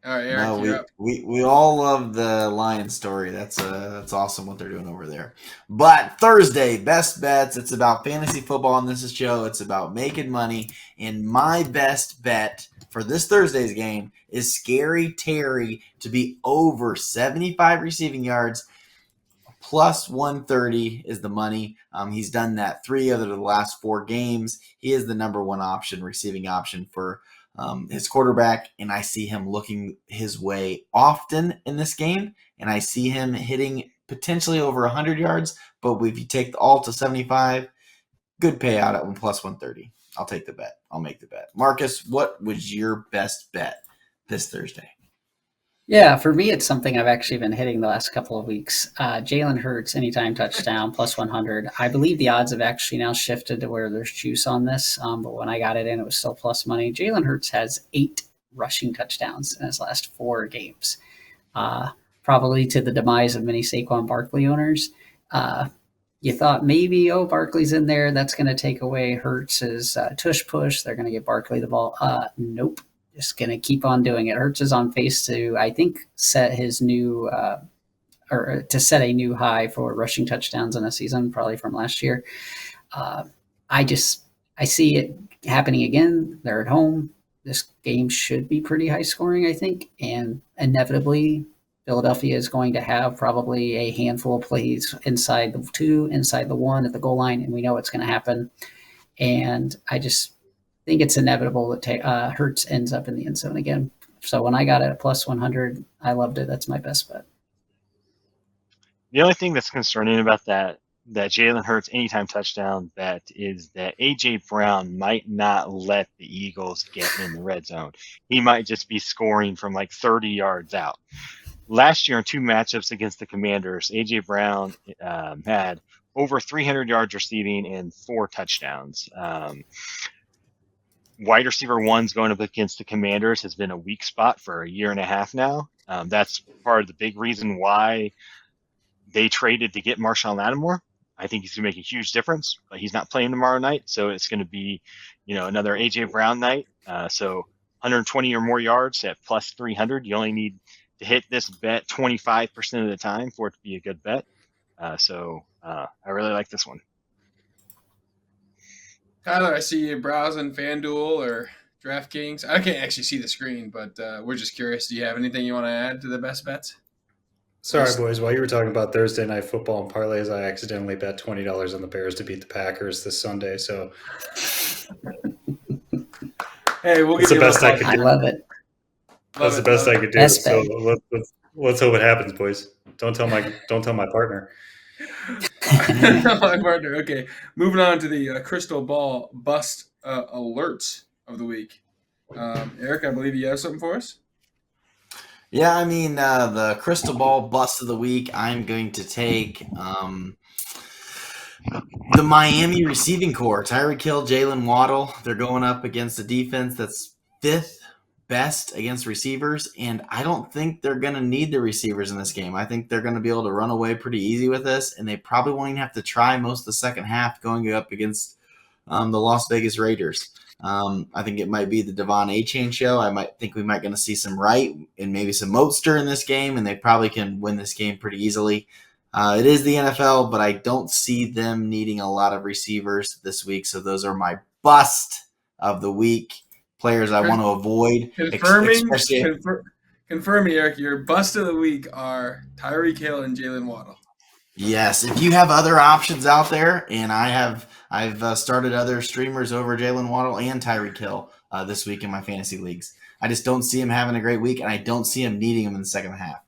All right, Eric, No, you're we, up. we we all love the Lions story. That's awesome what they're doing over there. But Thursday, best bets. It's about fantasy football on this show. It's about making money. And my best bet for this Thursday's game is Scary Terry to be over 75 receiving yards plus 130 is the money. He's done that three out of the last four games. He is the number one option, receiving option for his quarterback, and I see him looking his way often in this game, and I see him hitting potentially over 100 yards. But if you take the all to 75, good payout at 130. I'll take the bet. I'll make the bet. Marcus, what was your best bet this Thursday? Yeah, for me, it's something I've actually been hitting the last couple of weeks. Jalen Hurts, anytime touchdown, plus 100. I believe the odds have actually now shifted to where there's juice on this, but when I got it in, it was still plus money. Jalen Hurts has 8 rushing touchdowns in his last 4 games, uh, probably to the demise of many Saquon Barkley owners. Uh, you thought maybe, oh, Barkley's in there. That's going to take away Hurts's tush push. They're going to get Barkley the ball. Nope. Just going to keep on doing it. Hurts is on pace to, I think, set his new or to set a new high for rushing touchdowns in a season, probably from last year. Uh, I just I see it happening again. They're at home. This game should be pretty high scoring, I think, and inevitably Philadelphia is going to have probably a handful of plays inside the 2, inside the 1 at the goal line, and we know what's going to happen. And I just think it's inevitable that Hurts ends up in the end zone again. So when I got it at plus 100, I loved it. That's my best bet. The only thing that's concerning about that Jalen Hurts anytime touchdown bet is that AJ Brown might not let the Eagles get in the red zone. He might just be scoring from like 30 yards out. Last year in 2 matchups against the Commanders, AJ Brown had over 300 yards receiving and 4 touchdowns. Wide receiver one's going up against the Commanders has been a weak spot for a year and a half now. That's part of the big reason why they traded to get Marshawn Lattimore. I think he's going to make a huge difference, but he's not playing tomorrow night, so it's going to be, another AJ Brown night. So 120 or more yards at plus 300. You only need to hit this bet 25% of the time for it to be a good bet. I really like this one. Tyler, I see you browsing FanDuel or DraftKings. I can't actually see the screen, but we're just curious. Do you have anything you want to add to the best bets? Sorry, boys. While you were talking about Thursday night football and parlays, I accidentally bet $20 on the Bears to beat the Packers this Sunday. So Hey, we'll that's give the you a best I little could I do. love it. That's the best I could do. Best So bet. let's hope it happens, boys. Don't tell my partner. My partner. Okay, moving on to the crystal ball bust alerts of the week. Eric, I believe you have something for us. Yeah, I mean, the crystal ball bust of the week, I'm going to take the Miami receiving core. Tyreek Hill, Jalen Waddle. They're going up against a defense that's fifth best against receivers, and I don't think they're going to need the receivers in this game. I think they're going to be able to run away pretty easy with this, and they probably won't even have to try most of the second half going up against the Las Vegas Raiders. I think it might be the Devon A-Chain show. I might think we might going to see some Wright and maybe some Mostert in this game, and they probably can win this game pretty easily. It is the NFL, but I don't see them needing a lot of receivers this week. So those are my bust of the week. Players I want to avoid, Confirming, especially confirming, Eric, your bust of the week are Tyreek Hill and Jalen Waddle. yes. If you have other options out there, and I've started other streamers over Jalen Waddle and Tyreek Hill this week in my fantasy leagues. I just don't see him having a great week, and I don't see him needing him in the second half.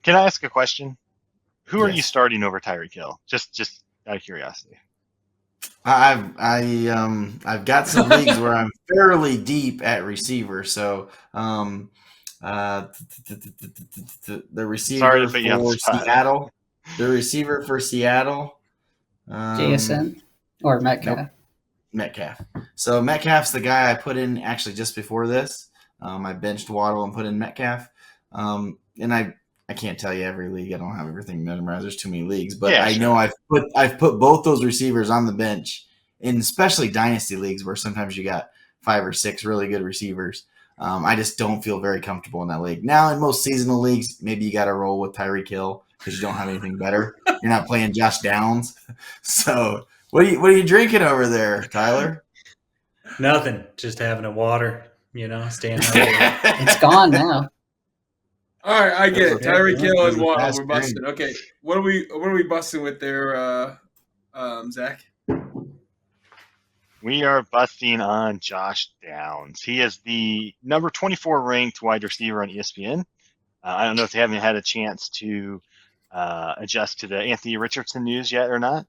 Can I ask a question? Who are you Yes. starting over Tyreek Hill? Just out of curiosity. I've got some leagues where I'm fairly deep at receiver. So uh, the Sorry receiver to put you on the for spot. Seattle, the receiver for Seattle, JSN or Metcalf. nope, Metcalf. So Metcalf's the guy I put in actually just before this. I benched Waddle and put in Metcalf. And I can't tell you every league. I don't have everything memorized. There's too many leagues, but Yeah, I sure. know I've put both those receivers on the bench, in especially dynasty leagues where sometimes you got 5 or 6 really good receivers. I just don't feel very comfortable in that league. Now, in most seasonal leagues, maybe you got to roll with Tyreek Hill because you don't have anything better. You're not playing Josh Downs. So, what are you drinking over there, Tyler? Nothing. Just having a water. Staying hydrated. It's gone now. All right, I get it. Yeah, Tyreek Hill there's and a Waddle, fast we're busting. drink. Okay, what are we busting with there, Zach? We are busting on Josh Downs. He is the number 24 ranked wide receiver on ESPN. I don't know if you haven't had a chance to adjust to the Anthony Richardson news yet or not.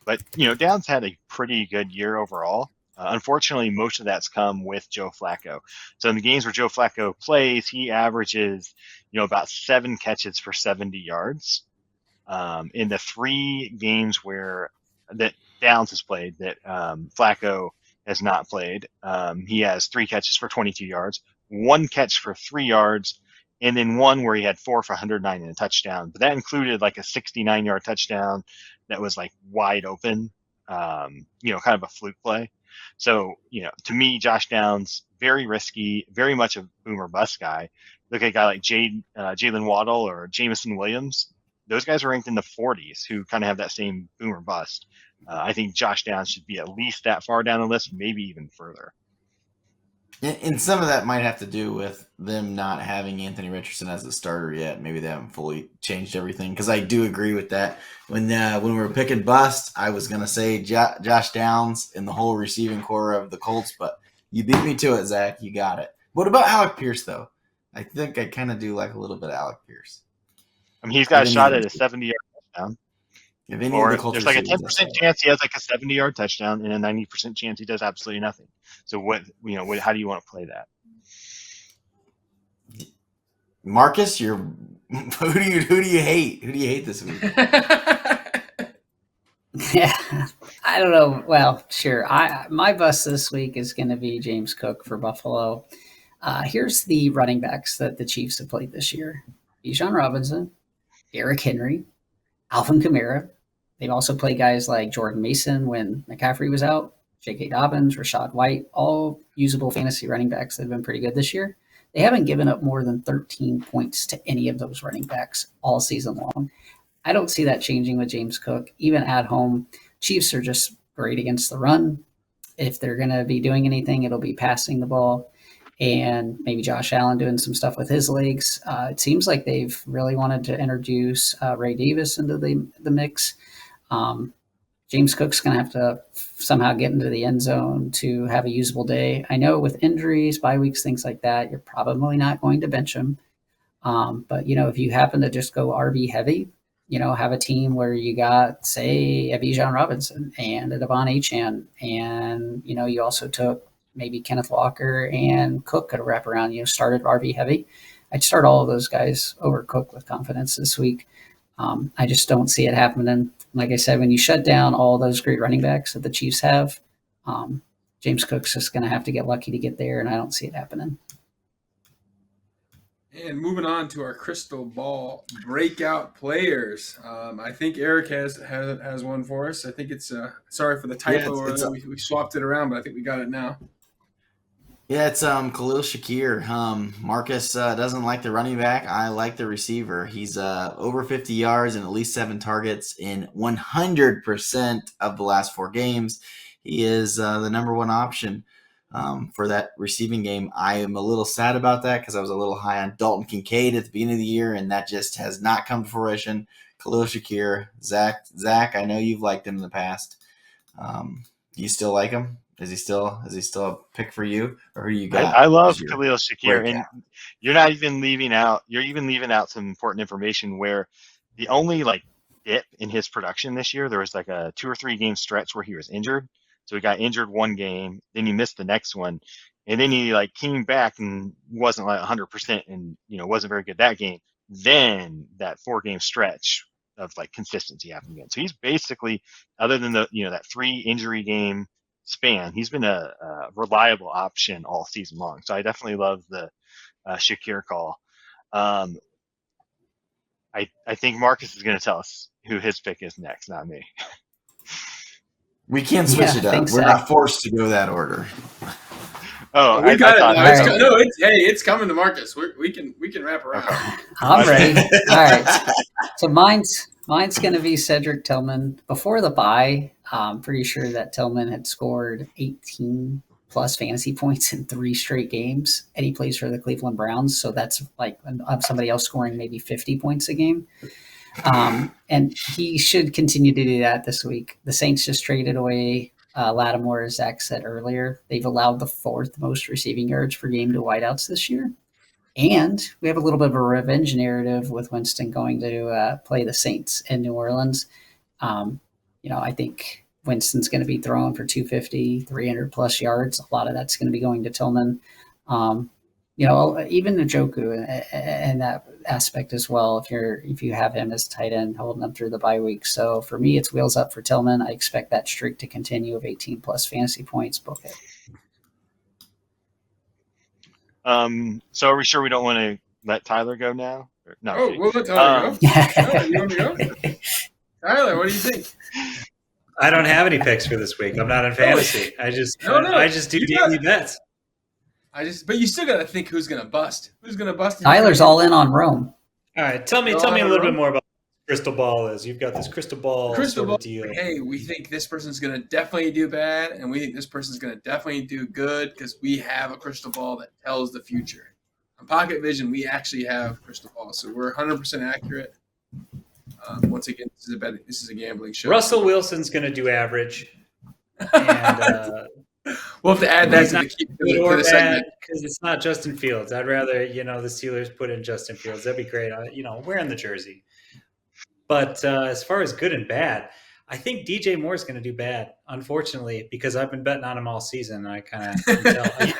But Downs had a pretty good year overall. Unfortunately, most of that's come with Joe Flacco. So in the games where Joe Flacco plays, he averages, about 7 catches for 70 yards. In the 3 games that Downs has played, that Flacco has not played, he has 3 catches for 22 yards, 1 catch for 3 yards, and then 1 where he had 4 for 109 and a touchdown. But that included like a 69-yard touchdown that was like wide open, kind of a fluke play. So, to me, Josh Downs, very risky, very much a boomer bust guy. Look at a guy like Jalen Waddle or Jameson Williams. Those guys are ranked in the 40s who kind of have that same boomer bust. I think Josh Downs should be at least that far down the list, maybe even further. And some of that might have to do with them not having Anthony Richardson as a starter yet. Maybe they haven't fully changed everything. Because I do agree with that. When we were picking bust, I was going to say Josh Downs and the whole receiving core of the Colts, but you beat me to it, Zach. You got it. What about Alec Pierce, though? I think I kind of do like a little bit of Alec Pierce. I mean, he's got a shot at a 70-yard touchdown. If any Or of the Colts there's like a receivers, 10% chance he has like a 70-yard touchdown and a 90% chance he does absolutely nothing. So how do you want to play that? Marcus, who do you hate? Who do you hate this week? Yeah, I don't know. Well, sure. My bust this week is going to be James Cook for Buffalo. Here's the running backs that the Chiefs have played this year: Bijan Robinson, Derrick Henry, Alvin Kamara. They've also played guys like Jordan Mason when McCaffrey was out, J.K. Dobbins, Rashad White, all usable fantasy running backs that have been pretty good this year. They haven't given up more than 13 points to any of those running backs all season long. I don't see that changing with James Cook. Even at home, Chiefs are just great against the run. If they're going to be doing anything, it'll be passing the ball and maybe Josh Allen doing some stuff with his legs. It seems like they've really wanted to introduce Ray Davis into the mix. James Cook's going to have to somehow get into the end zone to have a usable day. I know with injuries, bye weeks, things like that, you're probably not going to bench him. But, if you happen to just go RB heavy, have a team where you got, say, a Bijan Robinson and a Devon Achane, and, you also took maybe Kenneth Walker and Cook could wrap around, started RB heavy. I'd start all of those guys over Cook with confidence this week. I just don't see it happening. Like I said, when you shut down all those great running backs that the Chiefs have, James Cook's just going to have to get lucky to get there, and I don't see it happening. And moving on to our crystal ball breakout players. I think Eric has one for us. I think it's sorry for the typo. We swapped it around, but I think we got it now. Yeah, it's Khalil Shakir. Marcus doesn't like the running back. I like the receiver. He's over 50 yards and at least 7 targets in 100% of the last 4 games. He is the number 1 option for that receiving game. I am a little sad about that because I was a little high on Dalton Kincaid at the beginning of the year, and that just has not come to fruition. Khalil Shakir, Zach, I know you've liked him in the past. Do you still like him? Is he still a pick for you, or who you got? I love Khalil Shakir, breakout? and you're even leaving out some important information where the only dip in his production this year, there was like a 2 or 3 game stretch where he was injured. So he got injured 1 game, then he missed the next one, and then he came back and wasn't 100% and wasn't very good that game. Then that 4 game stretch of consistency happened again. So he's basically, other than the that 3 injury game span, he's been a reliable option all season long. So I definitely love the Shakir call. I think Marcus is going to tell us who his pick is next, not me. We can switch it up. We're not forced to go that order. Oh, We got it thought now. All right. No, it's coming to Marcus. We can wrap around. Okay. I'm ready. All right. So mine's going to be Cedric Tillman. Before the bye, I'm pretty sure that Tillman had scored 18 plus fantasy points in 3 straight games, and he plays for the Cleveland Browns. So that's like somebody else scoring maybe 50 points a game. And he should continue to do that this week. The Saints just traded away Lattimore, as Zach said earlier. They've allowed the 4th most receiving yards per game to wideouts this year. And we have a little bit of a revenge narrative with Winston going to play the Saints in New Orleans. I think Winston's going to be throwing for 250, 300 plus yards. A lot of that's going to be going to Tillman. Even Njoku and that aspect as well. If you have him as tight end, holding them through the bye week. So for me, it's wheels up for Tillman. I expect that streak to continue of 18 plus fantasy points. Book it. So are we sure we don't want to let Tyler go now? No. We'll let Tyler go. Tyler, you want to go? Tyler, what do you think? I don't have any picks for this week. I'm not in fantasy. I just do daily bets. But you still got to think who's going to bust. Who's going to bust? Tyler's all in on Rome. All right, tell me a little bit more about what crystal ball is. You've got this crystal ball deal. Hey, we think this person's going to definitely do bad, and we think this person's going to definitely do good because we have a crystal ball that tells the future. On Pocket Vision, we actually have crystal balls, so we're 100% accurate. Once again, this is a gambling show. Russell Wilson's going to do average, and we'll have to add that to the segment because it's not Justin Fields. I'd rather the Steelers put in Justin Fields. That'd be great. Wearing the jersey. But as far as good and bad, I think DJ Moore's going to do bad, unfortunately, because I've been betting on him all season. And I kind of can tell.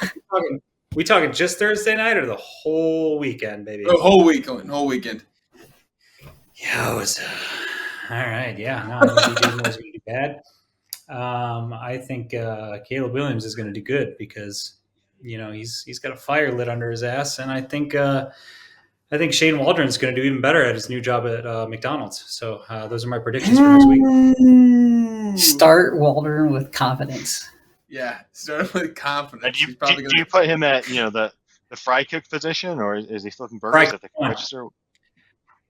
We talking just Thursday night or the whole weekend, baby? The whole weekend. Yeah, it was all right. Yeah, no, I think DJ Moore's going to do bad. I think Caleb Williams is going to do good because he's got a fire lit under his ass, and I think Shane Waldron's going to do even better at his new job at McDonald's. So those are my predictions for next week. Start Waldron with confidence. Yeah, start with confidence. Do you put him at the fry cook position, or is he flipping burgers at the register?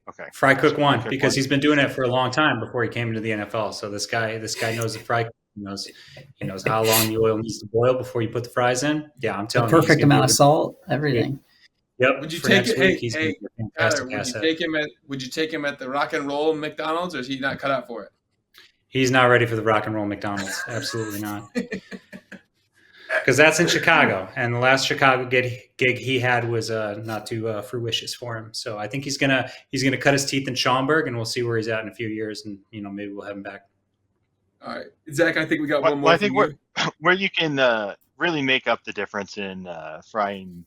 Okay, fry cook one because he's been doing it for a long time before he came into the NFL. So this guy knows the fry cook. He knows how long the oil needs to boil before you put the fries in. Yeah, I'm telling you, perfect amount of salt, everything. Yep. Would you take it? Hey, Tyler, would you take him at the Rock and Roll McDonald's, or is he not cut out for it? He's not ready for the Rock and Roll McDonald's. Absolutely not. Because that's in Chicago, and the last Chicago gig he had was not too fruitious for him. So I think he's gonna cut his teeth in Schaumburg, and we'll see where he's at in a few years, and maybe we'll have him back. All right, Zach. I think we got one more. I think where you can really make up the difference in frying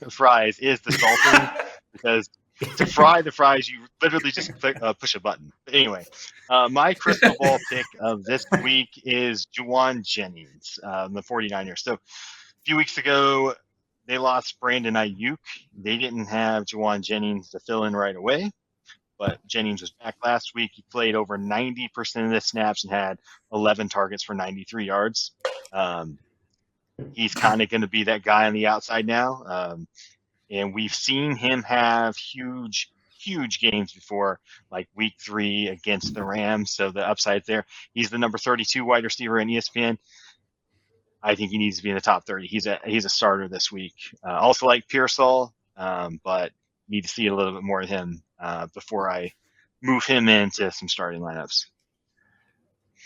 fries is the salting, because to fry the fries, you literally just push a button. But anyway, my crystal ball pick of this week is Juwan Jennings, the 49ers. So a few weeks ago, they lost Brandon Ayuk. They didn't have Juwan Jennings to fill in right away, but Jennings was back last week. He played over 90% of the snaps and had 11 targets for 93 yards. He's kind of going to be that guy on the outside now. And we've seen him have huge games before, like week 3 against the Rams. So the upside's there. He's the number 32 wide receiver in ESPN. I think he needs to be in the top 30. He's a starter this week. Also like Pearsall, but need to see a little bit more of him before I move him into some starting lineups.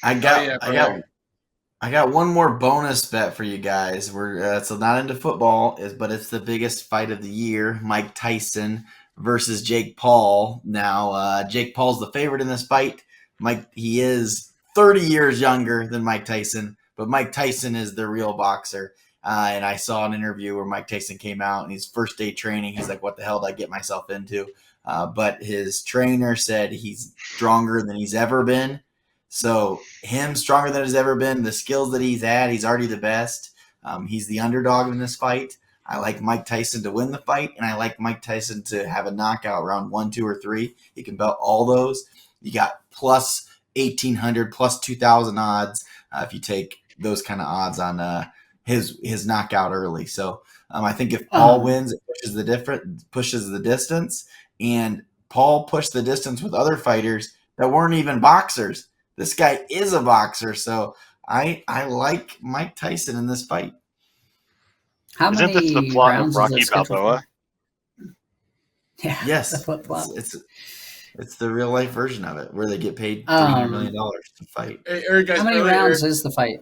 I got one more bonus bet for you guys. We're so not into football, but it's the biggest fight of the year: Mike Tyson versus Jake Paul. Now, Jake Paul's the favorite in this fight. He is 30 years younger than Mike Tyson, but Mike Tyson is the real boxer. And I saw an interview where Mike Tyson came out and his first day training. He's like, "What the hell did I get myself into?" But his trainer said he's stronger than he's ever been. So him stronger than he's ever been, the skills that he's had, he's already the best. He's the underdog in this fight. I like Mike Tyson to win the fight, and I like Mike Tyson to have a knockout round 1, 2, or 3. He can bet all those. You got plus 1,800, plus 2,000 odds if you take those kind of odds on his knockout early. So I think if Paul wins, it pushes the distance, and Paul pushed the distance with other fighters that weren't even boxers. This guy is a boxer, so I like Mike Tyson in this fight. How Isn't this the many plot of rounds is Rocky it scheduled Balboa? for? Yeah, the Yes, flip flop. it's the real life version of it where they get paid $300 million to fight. Hey, Eric, guys, How many earlier- rounds is the fight?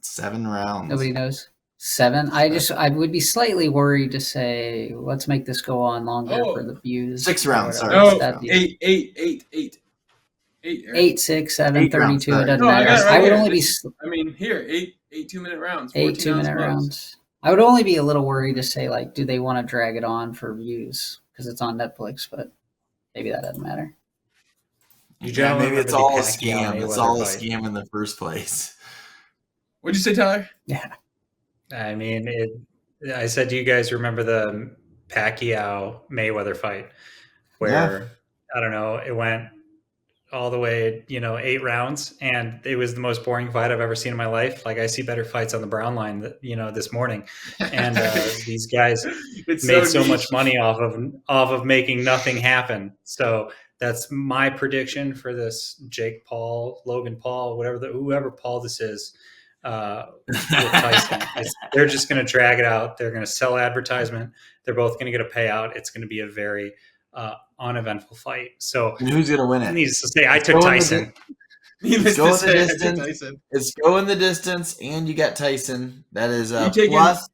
7 rounds. Nobody knows. 7. I would be slightly worried to say let's make this go on longer for the views. 6 or rounds. whatever. Sorry. No, That'd be- 8. 8. 8, 6, 7, 8 rounds, 32. It doesn't No, I matter. got it right I would here. only be I mean, here, 8 2-minute rounds. 8 14 ounce 2-minute bucks. rounds. I would only be a little worried to say like, do they want to drag it on for views because it's on Netflix? But maybe that doesn't matter. You Yeah, gentlemen maybe it's remember the all a Pacquiao scam. It's Mayweather all a fight? scam in the first place. What'd you say, Tyler? Yeah. I mean, I said, do you guys remember the Pacquiao Mayweather fight where, I don't know, it went all the way, 8 rounds, and it was the most boring fight I've ever seen in my life. Like, I see better fights on the Brown line, this morning, and these guys made so niche. much money off of making nothing happen. So that's my prediction for this Jake Paul, Logan Paul, whoever Paul this is, with Tyson. They're just going to drag it out. They're going to sell advertisement. They're both going to get a payout. It's going to be a very uneventful fight. So And who's going to win it? Needless to say, I took Tyson. Needless Go to in the say, I took distance. Tyson. It's go in the distance, and you got Tyson. That is You taking- plus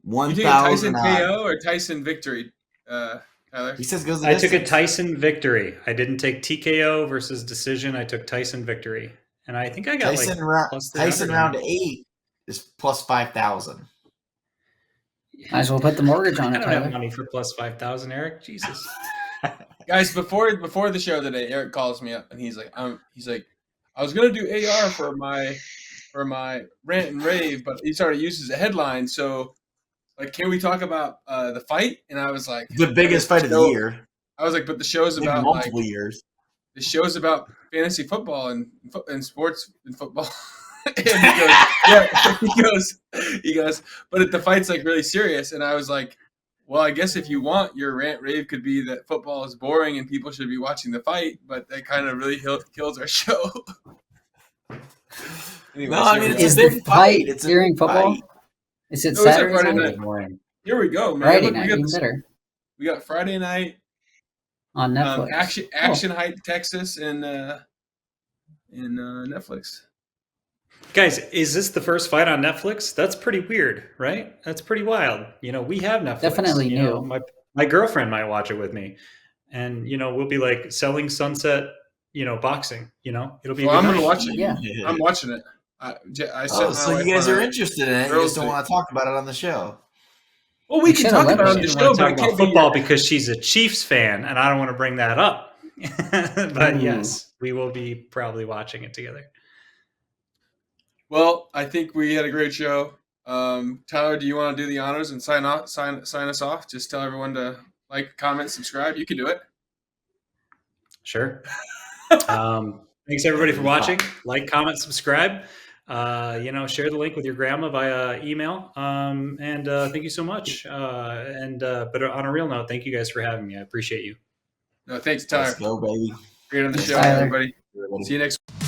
You taking Tyson 1,000 odds. KO or Tyson victory, Tyler? He says goes the I distance. took a Tyson victory. I didn't take TKO versus decision. I took Tyson victory. And I think I got Tyson, plus Tyson 300. round 8 is plus 5,000. Might as well put the mortgage on I it, don't have Tyler. money for plus 5,000, Eric. Jesus. Guys, before the show today, Eric calls me up and he's like, I was gonna do AR for my rant and rave, but he started using as a headline. So, like, can we talk about the fight? And I was like, The biggest fight of the year. I was like, but the show's In about multiple years. the show's about fantasy football and sports and football. And he goes, yeah. He goes, but the fight's like really serious. And I was like, well, I guess if you want, your rant rave could be that football is boring and people should be watching the fight, but that kind of really kills our show. Anyways, No, I mean, it's Is a the big fight It's a during big football? fight. Is it No, it's a Saturday Friday night? night. Good morning. here we go, man. Friday Look, night, we got even this- better. We got Friday night On Netflix. action Heights, Texas, and Netflix. Guys, is this the first fight on Netflix? That's pretty weird, right? That's pretty wild. We have Netflix. Definitely new. My girlfriend might watch it with me. And, we'll be like selling sunset, boxing, it'll be a Well, I'm good gonna night. watch it. Yeah. I'm watching it. I sent Oh, my so wife you guys on are a- interested in it. You girls' just don't date. want to talk about it on the show. Well, we You can should've talk let about it me. on the She show, want to but talk it about can't be football because she's a Chiefs fan, and I don't want to bring that up. But Ooh. yes, we will be probably watching it together. Well, I think we had a great show. Tyler, do you want to do the honors and sign us off? Just tell everyone to like, comment, subscribe. You can do it. Sure. Thanks everybody for watching. Like, comment, subscribe. Share the link with your grandma via email. And thank you so much. But on a real note, thank you guys for having me. I appreciate you. No, thanks, Tyler. Let's go, baby. Great on the Thanks, show, Tyler. everybody. Everybody. See you next week.